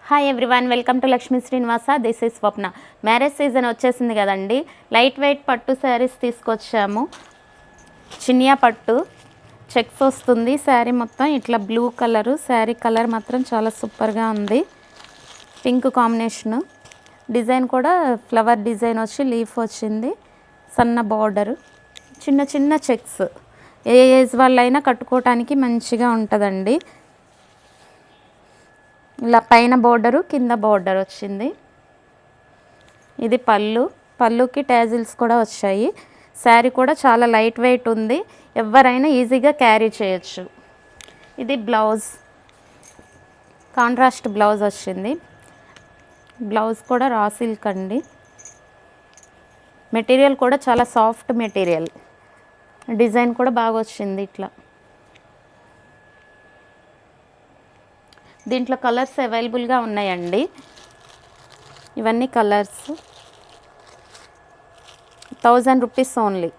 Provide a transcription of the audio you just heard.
Hi everyone, welcome to Lakshmi Srinivasa. This is Swapna. Marriage season వచ్చేసింది కదండి. Light weight పట్టు శారీస్ తీసుకొచ్చాము. చినియా పట్టు చెక్స్ వస్తుంది. శారీ మొత్తం ఇట్లా బ్లూ కలరు. శారీ కలర్ మాత్రం చాలా సూపర్గా ఉంది. Pink combination. డిజైన్ కూడా ఫ్లవర్ డిజైన్ వచ్చి లీఫ్ వచ్చింది. సన్న బార్డరు, చిన్న చిన్న చెక్స్. ఏ ఏజ్ వాళ్ళైనా కట్టుకోవటానికి మంచిగా ఉంటుందండి. ఇలా పైన బోర్డరు, కింద బోర్డర్ వచ్చింది. ఇది పళ్ళుకి ట్యాజిల్స్ కూడా వచ్చాయి. శారీ కూడా చాలా లైట్ వెయిట్ ఉంది. ఎవరైనా ఈజీగా క్యారీ చేయొచ్చు. ఇది బ్లౌజ్, కాంట్రాస్ట్ బ్లౌజ్ వచ్చింది. బ్లౌజ్ కూడా రా సిల్క్ అండి. మెటీరియల్ కూడా చాలా సాఫ్ట్ మెటీరియల్. డిజైన్ కూడా బాగా వచ్చింది. ఇట్లా దీంట్లో కలర్స్ అవైలబుల్గా ఉన్నాయండి. ఇవన్నీ కలర్స్ 1000 రూపీస్ ఓన్లీ.